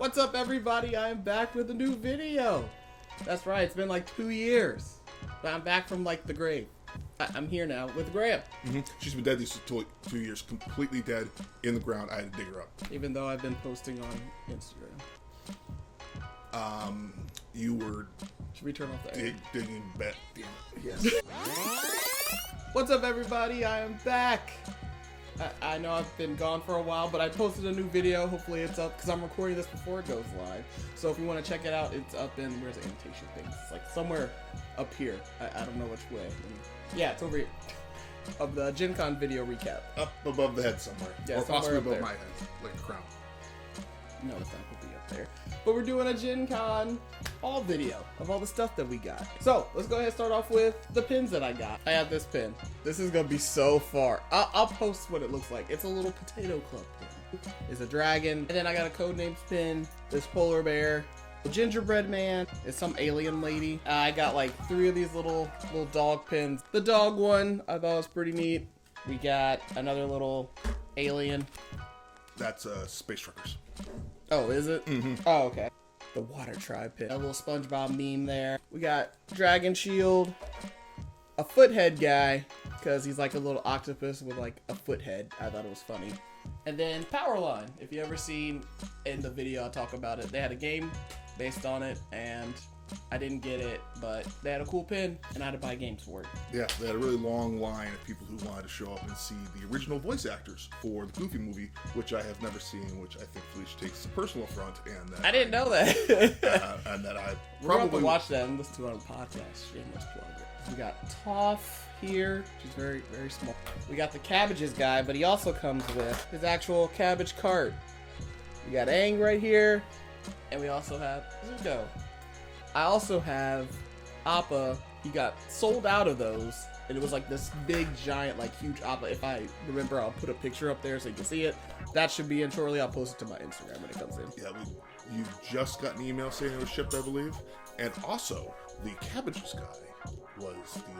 What's up, everybody? I am back with a new video. That's right, it's been like 2 years. But I'm back from like the grave. I'm here now with Graham. She's been dead these 2 years, completely dead in the ground. I had to dig her up. Even though I've been posting on Instagram. You were... Should we turn off the air? digging back. Yes. What's up, everybody? I am back. I know I've been gone for a while, but I posted a new video. Hopefully it's up, because I'm recording this before it goes live. So if you want to check it out, it's up in, where's the annotation thing? It's like somewhere up here. I don't know which way. Yeah, it's over here. Of the Gen Con video recap. Up above the head somewhere. Yeah, or somewhere possibly up above there. my head, like a crown. No, it's not going to be up there. But we're doing a Gen Con haul video of all the stuff that we got. So, let's go ahead and start off with the pins that I got. I have this pin. This is going to be so far. I'll post what it looks like. It's a little potato club pin. It's a dragon. And then I got a Codenames pin. This polar bear. A gingerbread man. It's some alien lady. I got like 3 of these little dog pins. The dog one I thought was pretty neat. We got another little alien. That's Space Truckers. Oh, is it? Mm-hmm. Oh, okay. The water tribe pin. A little SpongeBob meme there. We got Dragon Shield. A foothead guy, because he's like a little octopus with like a foot head. I thought it was funny. And then Powerline. If you ever seen in the video I talk about it, they had a game based on it, and I didn't get it, but they had a cool pin, and I had to buy games for it. Yeah, they had a really long line of people who wanted to show up and see the original voice actors for the Goofy movie, which I have never seen, which I think Felisha takes a personal affront, and that I didn't know that. and that I We're going probably to watch that and listen to it on the podcast. Shameless plug. We got Toph here. She's very, very small. We got the Cabbages guy, but he also comes with his actual cabbage cart. We got Aang right here, and we also have Zuko. I also have Appa. He got sold out of those, and it was like this big, giant, like huge Appa. If I remember, I'll put a picture up there so you can see it. That should be in shortly. I'll post it to my Instagram when it comes in. Yeah, you just got an email saying it was shipped, I believe. And also, the Cabbages guy was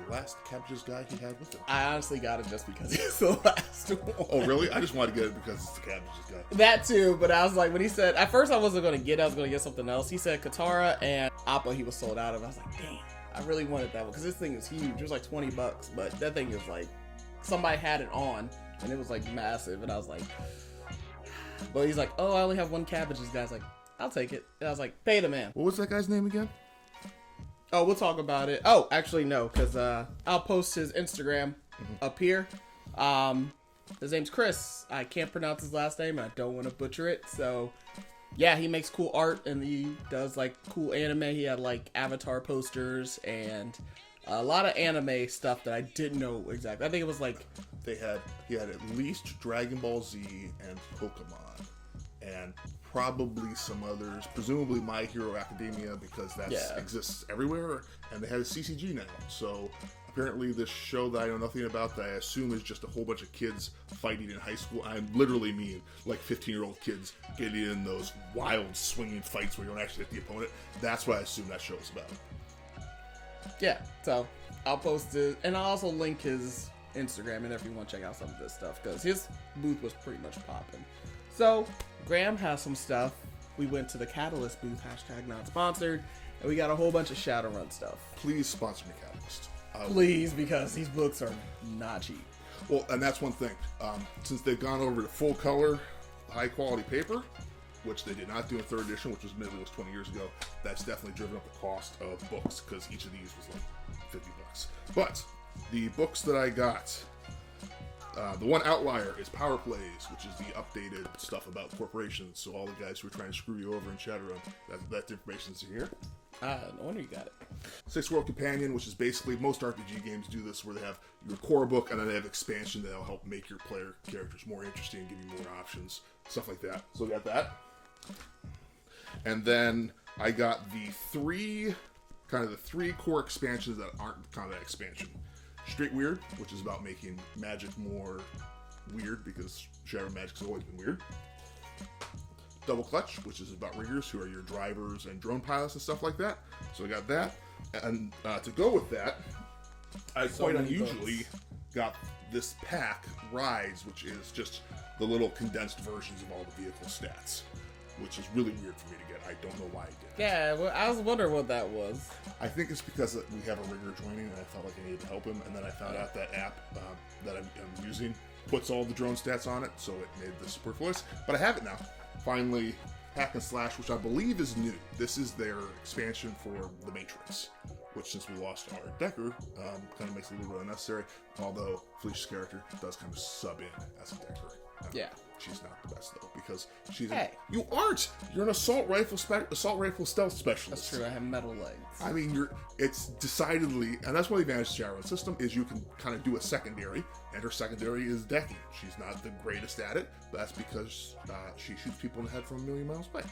the last Cabbages guy he had with him. I honestly got it just because he's the last one. Oh, really? I just wanted to get it because it's the Cabbages guy. That too, but I was like, when he said, at first I wasn't going to get it, I was going to get something else. He said Katara and Appa he was sold out of. I was like, damn, I really wanted that one, because this thing is huge. It was like $20, but that thing is like, somebody had it on, and it was like massive, and I was like, but he's like, oh, I only have one Cabbages guy. I was like, I'll take it. And I was like, pay the man. What was that guy's name again? Oh, we'll talk about it. Oh, actually, no, because I'll post his Instagram up here. His name's Chris. I can't pronounce his last name, and I don't want to butcher it. So, yeah, he makes cool art, and he does, like, cool anime. He had, like, Avatar posters and a lot of anime stuff that I didn't know exactly. I think it was, like... He had at least Dragon Ball Z and Pokemon, and probably some others, presumably My Hero Academia, because that exists everywhere, and they had a CCG now. So apparently this show that I know nothing about, that I assume is just a whole bunch of kids fighting in high school. I literally mean like 15-year-old kids getting in those wild swinging fights where you don't actually hit the opponent. That's what I assume that show is about. Yeah, so I'll post it, and I'll also link his Instagram and if you want to check out some of this stuff, because his booth was pretty much popping. So Graham has some stuff. We went to the Catalyst booth, hashtag not sponsored, and we got a whole bunch of Shadowrun stuff. Please sponsor me, Catalyst. Please, because these books are not cheap. Well, and that's one thing. Since they've gone over to full color, high quality paper, which they did not do in 3rd edition, which was admittedly was 20 years ago, that's definitely driven up the cost of books, because each of these was like $50. But the books that I got, the one outlier is Power Plays, which is the updated stuff about corporations. So all the guys who are trying to screw you over in Shadowrun, that information's here. No wonder you got it. Sixth World Companion, which is basically, most RPG games do this, where they have your core book and then they have expansion that'll help make your player characters more interesting, give you more options, stuff like that. So we got that. And then I got the three core expansions that aren't combat expansion. Straight Weird, which is about making magic more weird, because Shadowrun magic's always been weird. Double Clutch, which is about riggers, who are your drivers and drone pilots and stuff like that. So I got that. And to go with that, I quite unusually got this pack, Rise, which is just the little condensed versions of all the vehicle stats. which is really weird for me to get. I don't know why I did. Yeah, well, I was wondering what that was. I think it's because we have a rigger joining, and I felt like I needed to help him, and then I found out that app that I'm using puts all the drone stats on it, so it made this superfluous. But I have it now. Finally, Hack and Slash, which I believe is new. This is their expansion for the Matrix, which, since we lost our Decker, kind of makes it a little bit unnecessary. Although Felisha's character does kind of sub in as a Decker. Yeah. She's not the best though, because she's Hey. you aren't. You're an assault rifle stealth specialist. That's true. I have metal legs. I mean, it's decidedly, and that's one of the advantages of Shadowrun system is you can kind of do a secondary, and her secondary is decking. She's not the greatest at it, but that's because she shoots people in the head from a million miles away,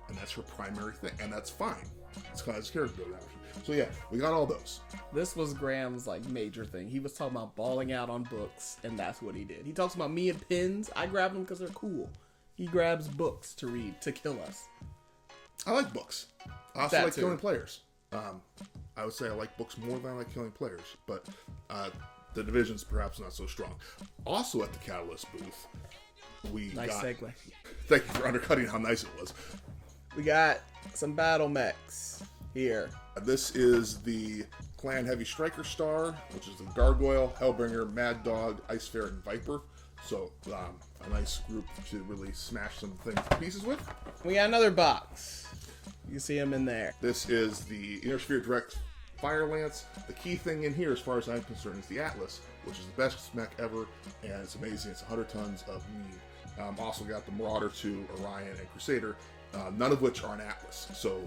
and that's her primary thing, and that's fine. It's kind of his character building. So yeah, we got all those. This was Graham's like major thing. He was talking about balling out on books, and that's what he did. He talks about me and pins. I grab them because they're cool. He grabs books to read to kill us. I like books. I also That like too. killing players. I would say I like books more than I like killing players, but the division's perhaps not so strong. Also at the Catalyst booth, we Nice got... segue. Thank you for undercutting how nice it was. We got some battle mechs here. This is the Clan Heavy Striker Star, which is the Gargoyle, Hellbringer, Mad Dog, Ice Ferret, and Viper. So, a nice group to really smash some things to pieces with. We got another box. You see him in there. This is the Inner Sphere Direct Fire Lance. The key thing in here, as far as I'm concerned, is the Atlas, which is the best mech ever, and it's amazing. It's 100 tons of meat. Also got the Marauder 2, Orion, and Crusader, none of which are an Atlas. So,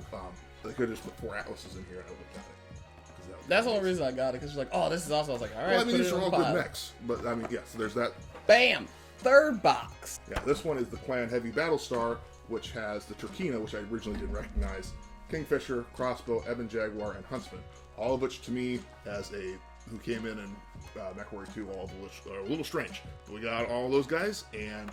they could have just put 4 Atlases in here and I would have got it. That's the only reason I got it, because you're like, oh, this is awesome. I was like, all right, Well, I mean, put these it are on all the good pile. mechs. But, I mean, yeah, so there's that. Bam! Third box. Yeah, this one is the Clan Heavy Battlestar, which has the Turkina, which I originally didn't recognize, Kingfisher, Crossbow, Ebon Jaguar, and Huntsman. All of which, to me, as who came in MechWarrior 2, all are a little strange. But we got all those guys, and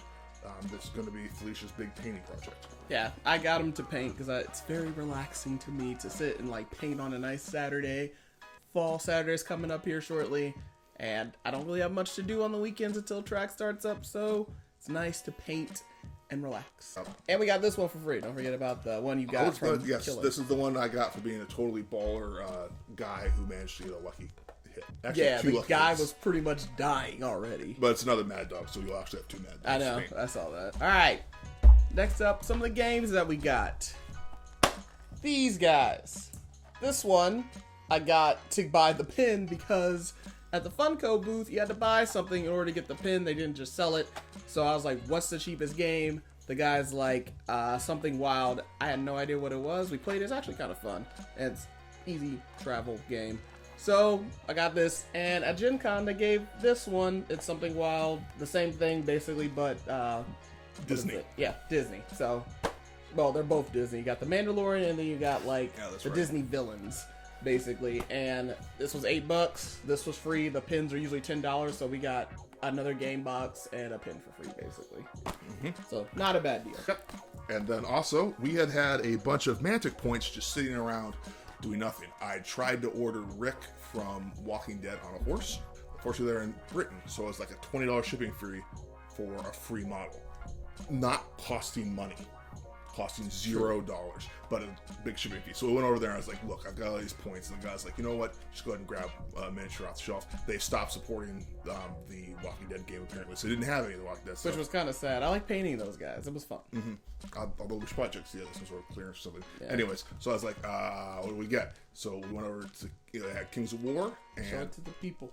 this is going to be Felisha's big painting project. Yeah, I got him to paint because it's very relaxing to me to sit and like paint on a nice Saturday. Fall Saturday's coming up here shortly, and I don't really have much to do on the weekends until track starts up, so it's nice to paint and relax. And we got this one for free. Don't forget about the one you got from Yes, Killer. this is the one I got for being a totally baller guy who managed to get a lucky hit. Actually, Yeah, 2 the lucky guy hits. was pretty much dying already. But it's another Mad Dog, so you'll actually have 2 Mad Dogs. I know, to paint. I saw that. Alright, next up, some of the games that we got. These guys. This one, I got to buy the pin because at the Funko booth, you had to buy something in order to get the pin. They didn't just sell it. So I was like, what's the cheapest game? The guy's like, something wild. I had no idea what it was. We played it. It's actually kind of fun. And it's easy travel game. So I got this, and at Gen Con they gave this one. It's something wild, the same thing basically, but what is Disney. it? Yeah, Disney. So, well, they're both Disney. You got the Mandalorian, and then you got like Yeah, that's the right. Disney villains, basically. And this was $8. This was free. The pins are usually $10, so we got another game box and a pin for free, basically. So not a bad deal. Yep. And then also, we had a bunch of Mantic points just sitting around doing nothing. I tried to order Rick from Walking Dead on a horse. Unfortunately, they're in Britain, so it's like a $20 shipping fee for a free model. Not costing money. Costing $0, but a big shipping fee. So we went over there and I was like, look, I've got all these points. And the guy's like, you know what? Just go ahead and grab a miniature off the shelf. They stopped supporting the Walking Dead game apparently, so they didn't have any of the Walking Dead stuff. Which was kind of sad. I like painting those guys. It was fun. Although we should probably check to see if there's some sort of clearance or something. Yeah. Anyways, so I was like, what do we get? So we went over to they had Kings of War, Show and it to the people.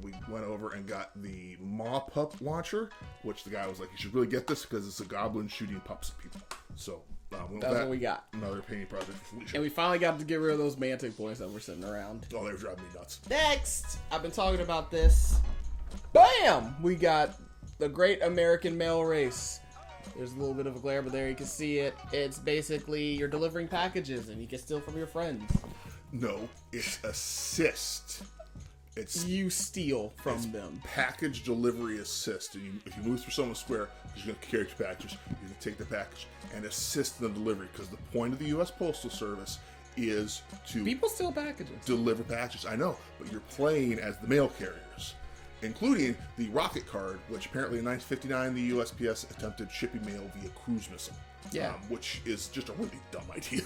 we went over and got the Maw Pup launcher, which the guy was like, you should really get this because it's a goblin shooting pups at people. So That's what we got. Another painting project for Felisha. And we finally got to get rid of those Mantic points that were sitting around. Oh, they were driving me nuts. Next, I've been talking about this. Bam! We got the Great American Male Race. There's a little bit of a glare, but there you can see it. It's basically you're delivering packages and you can steal from your friends. No, it's assist. It's You steal from them. package delivery assist. And if you move through someone's square, you're going to carry your packages. You can take the package and assist in the delivery because the point of the U.S. Postal Service is to People steal packages. deliver packages. I know, but you're playing as the mail carriers, including the rocket card, which apparently in 1959 the USPS attempted shipping mail via cruise missile. Yeah. Which is just a really dumb idea.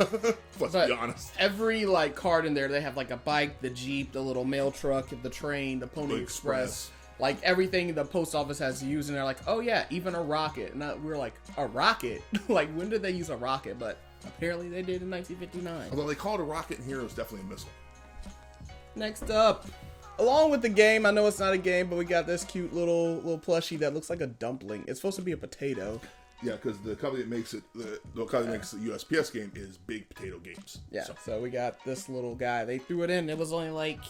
Let's But be honest. every like card in there, they have like a bike, the Jeep, the little mail truck, the train, the Pony Express. Like everything the post office has used, and they're like, oh yeah, even a rocket. And we're like, a rocket? Like, when did they use a rocket? But apparently they did in 1959. Although they call it a rocket in here, it was definitely a missile. Next up, along with the game, I know it's not a game, but we got this cute little plushie that looks like a dumpling. It's supposed to be a potato. Yeah, because the company that makes it, the company that makes the USPS game is Big Potato Games. Yeah, so we got this little guy. They threw it in. It was only like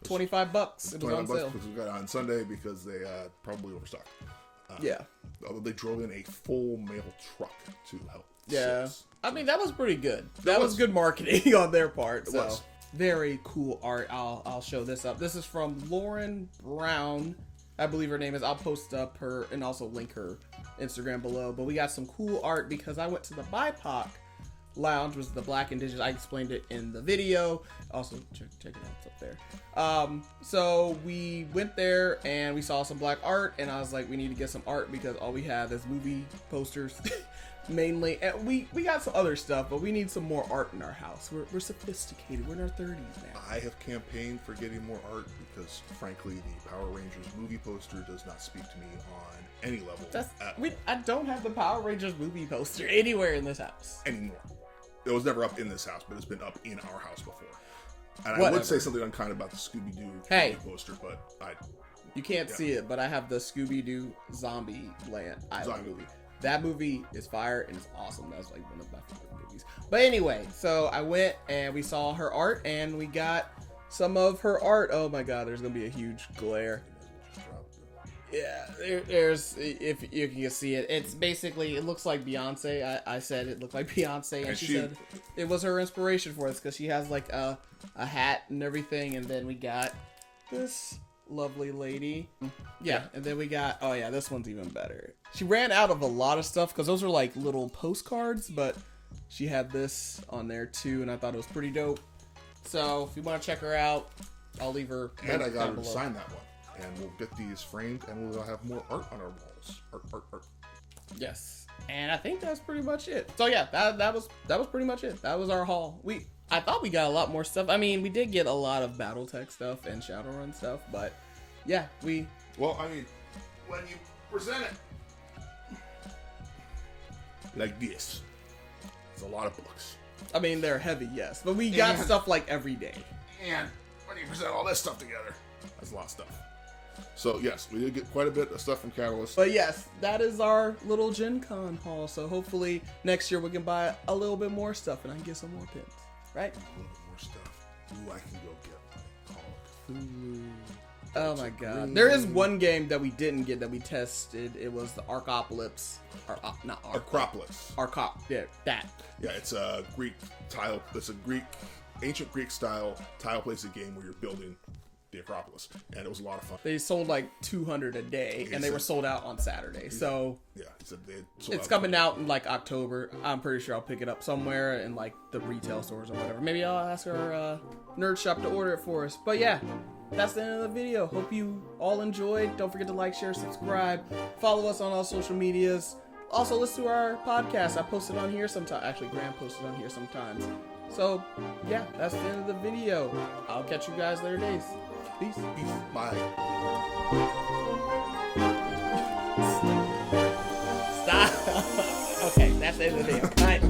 $25. It was on sale. Because we got it on Sunday because they probably overstocked. Yeah. Although they drove in a full mail truck to help. Yeah. sales. I mean, that was pretty good. That was good marketing on their part. It So was. very cool art. I'll show this up. This is from Lauren Brown, I believe her name is. I'll post up her and also link her Instagram below. But we got some cool art because I went to the BIPOC Lounge, was the Black Indigenous. I explained it in the video. Also, check it out. It's up there. So we went there and we saw some black art, and I was like, we need to get some art because all we have is movie posters. Mainly, and we got some other stuff, but we need some more art in our house. We're sophisticated. We're in our 30s now. I have campaigned for getting more art because, frankly, the Power Rangers movie poster does not speak to me on any level I don't have the Power Rangers movie poster anywhere in this house anymore. It was never up in this house, but it's been up in our house before. And Whatever. I would say something unkind about the Scooby-Doo movie poster, but you can't see it, but I have the Scooby-Doo Zombie Land Island movie. That movie is fire and it's awesome. That's like one of my favorite movies. But anyway, so I went and we saw her art and we got some of her art. Oh my god, there's gonna be a huge glare. Yeah, there's, if you can see it, it's basically, it looks like Beyonce. I said it looked like Beyonce, and she said it was her inspiration for this because she has like a hat and everything. And then we got this lovely lady. Yeah, and then we got, oh yeah, this one's even better. She ran out of a lot of stuff because those are like little postcards, but she had this on there too, and I thought it was pretty dope. So if you want to check her out, I'll leave her. And I got her to sign that one, and we'll get these framed, and we'll have more art on our walls. Art. Yes, and I think that's pretty much it. So yeah, that was pretty much it. That was our haul. I thought we got a lot more stuff. I mean, we did get a lot of BattleTech stuff and Shadowrun stuff, but yeah, Well, I mean, when you present it like this, it's a lot of books. I mean, they're heavy, yes, but we got stuff like every day. And when you present all this stuff together, that's a lot of stuff. So yes, we did get quite a bit of stuff from Catalyst. But yes, that is our little Gen Con haul. So hopefully next year we can buy a little bit more stuff and I can get some more pins. Right? A little bit more stuff. Ooh, I can go get my Call of Cthulhu. Oh my god. There is one game that we didn't get that we tested. It was the Arcopalypse. Acropolis. Yeah, that. Yeah, it's a Greek tile. It's a ancient Greek style tile placing game where you're building the Acropolis, and it was a lot of fun. They sold like 200 a day, and they were sold out on Saturday. So yeah, it's coming out in like October. I'm pretty sure I'll pick it up somewhere in like the retail stores or whatever. Maybe I'll ask our nerd shop to order it for us. But yeah, that's the end of the video. Hope you all enjoyed. Don't forget to like, share, subscribe. Follow us on all social medias. Also, listen to our podcast. I posted on here sometimes. Actually, Graham posted on here sometimes. So, yeah, that's the end of the video. I'll catch you guys later days. Peace. Bye. Stop. Okay, that's the end of the video. Bye.